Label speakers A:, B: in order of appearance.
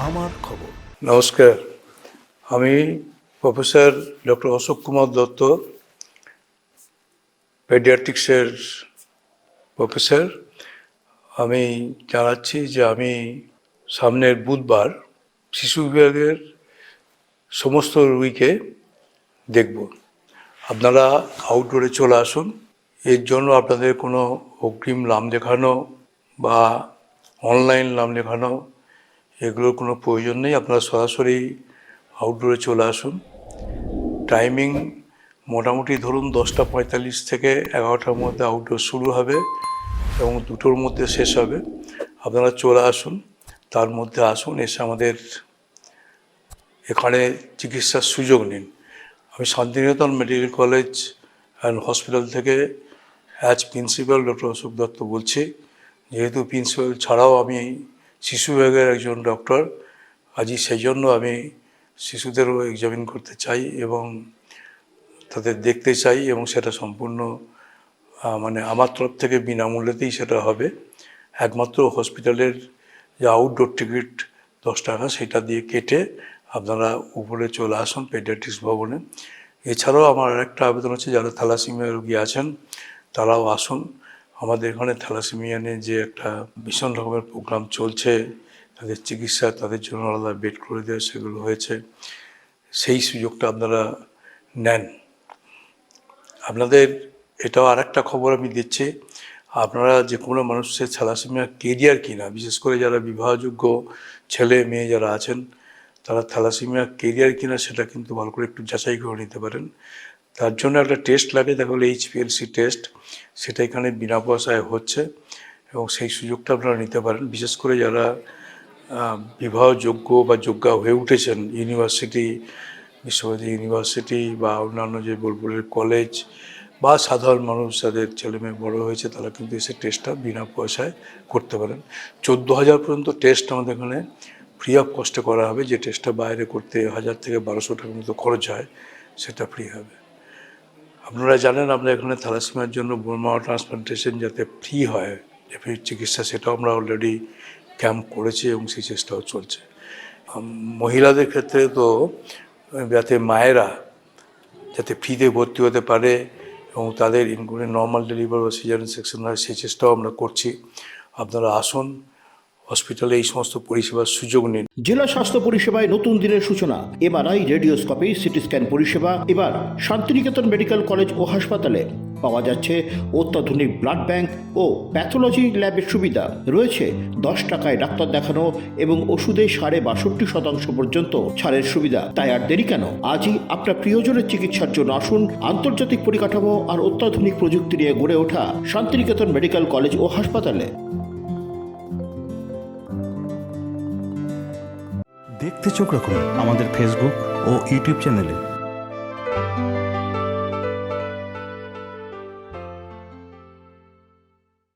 A: আমার খবর।
B: নমস্কার, আমি প্রফেসর ডক্টর অশোক কুমার দত্ত, পেডিয়াট্রিক্সের প্রফেসর। আমি জানাচ্ছি যে আমি সামনের বুধবার শিশু বিভাগের সমস্ত রোগীকে দেখব। আপনারা আউটডোরে চলে আসুন। এর জন্য আপনাদের কোনো অগ্রিম নাম লেখানো বা অনলাইন নাম লেখানো এগুলোর কোনো প্রয়োজন নেই। আপনারা সরাসরি আউটডোরে চলে আসুন। টাইমিং মোটামুটি ধরুন 10:45 থেকে 11টার মধ্যে আউটডোর শুরু হবে এবং 2টোর মধ্যে শেষ হবে। আপনারা চলে আসুন, তার মধ্যে আসুন, এসে আমাদের এখানে চিকিৎসার সুযোগ নিন। আমি Santiniketan medical college and hospital থেকে as principal doctor Ashok Dutta বলছি। যেহেতু প্রিন্সিপাল ছাড়াও আমি শিশু বিভাগের একজন ডক্টর, আজই সেই জন্য আমি শিশুদেরও এক্সামিন করতে চাই এবং তাদের দেখতে চাই, এবং সেটা সম্পূর্ণ মানে আমার তরফ থেকে বিনামূল্যেতেই সেটা হবে। একমাত্র হসপিটালের যে আউটডোর টিকিট 10 টাকা, সেটা দিয়ে কেটে আপনারা উপরে চলে আসুন পেডিয়াট্রিক্স ভবনে। এছাড়াও আমার আরেকটা আবেদন হচ্ছে, যারা থ্যালাসেমিয়া রোগী আছেন তারাও আসুন। আমাদের এখানে থ্যালাসেমিয়া নিয়ে যে একটা ভীষণ রকমের প্রোগ্রাম চলছে, তাদের চিকিৎসা, তাদের জন্য আলাদা বেড করে দেওয়া, সেগুলো হয়েছে। সেই সুযোগটা আপনারা নেন। আপনাদের এটাও আরেকটা খবর আমি দিচ্ছি, আপনারা যে কোনো মানুষের থ্যালাসেমিয়া কেরিয়ার কিনা, বিশেষ করে যারা বিবাহযোগ্য ছেলে মেয়ে যারা আছেন, তারা থ্যালাসেমিয়া কেরিয়ার কিনা সেটা কিন্তু ভালো করে একটু যাচাই করে নিতে পারেন। তার জন্য একটা টেস্ট লাগে, দেখা হলো HPLC টেস্ট, সেটা এখানে বিনা পয়সায় হচ্ছে এবং সেই সুযোগটা আপনারা নিতে পারেন। বিশেষ করে যারা বিবাহযোগ্য বা যোগ্যা হয়ে উঠেছেন, ইউনিভার্সিটি, বিশ্বভারতী ইউনিভার্সিটি বা অন্যান্য যে বোলপুরের কলেজ বা সাধারণ মানুষ যাদের ছেলেমেয়ে বড় হয়েছে, তারা কিন্তু এসে টেস্টটা বিনা পয়সায় করতে পারেন। 14,000 পর্যন্ত টেস্ট আমাদের এখানে ফ্রি অফ কস্টে করা হবে। যে টেস্টটা বাইরে করতে 1,000 থেকে 1,200 টাকার মতো খরচ হয়, সেটা ফ্রি হবে। আপনারা জানেন আমরা এখানে থ্যালাসেমিয়ার জন্য বোন ম্যারো ট্রান্সপ্লান্টেশন যাতে ফ্রি হয়, ফ্রি চিকিৎসা, সেটাও আমরা অলরেডি ক্যাম্প করেছি এবং সেই চেষ্টাও চলছে। মহিলাদের ক্ষেত্রে তো যাতে মায়েরা যাতে ফ্রিতে ভর্তি হতে পারে এবং তাদের ইনক্লুডিং নর্মাল ডেলিভারি বা সিজারিয়ান সেকশন হয়, সেই চেষ্টাও আমরা করছি। আপনারা আসুন, হসপিটালে এই সমস্ত পরিষেবার সুযোগ নিন।
A: জেলা স্বাস্থ্য পরিষেবায় নতুন দিনের সূচনা। এমআরআই, রেডিওস্কোপি, সিটি স্ক্যান পরিষেবা এবার শান্তিনিকেতন মেডিকেল কলেজ ও হাসপাতালে পাওয়া যাচ্ছে। অত্যাধুনিক ব্লাড ব্যাংক ও প্যাথোলজি ল্যাবের সুবিধা রয়েছে। 10 টাকায় ডাক্তার দেখানো এবং ওষুধে 62% পর্যন্ত ছাড়ের সুবিধা। তাই আর দেরি কেন, আজই আপনার প্রিয়জনের চিকিৎসার জন্য আসুন। আন্তর্জাতিক পরিকাঠামো আর অত্যাধুনিক প্রযুক্তি নিয়ে গড়ে ওঠা শান্তিনিকেতন মেডিকেল কলেজ ও হাসপাতালে।
C: দেখতে চোখ রাখুন আমাদের ফেসবুক ও ইউটিউব চ্যানেলে।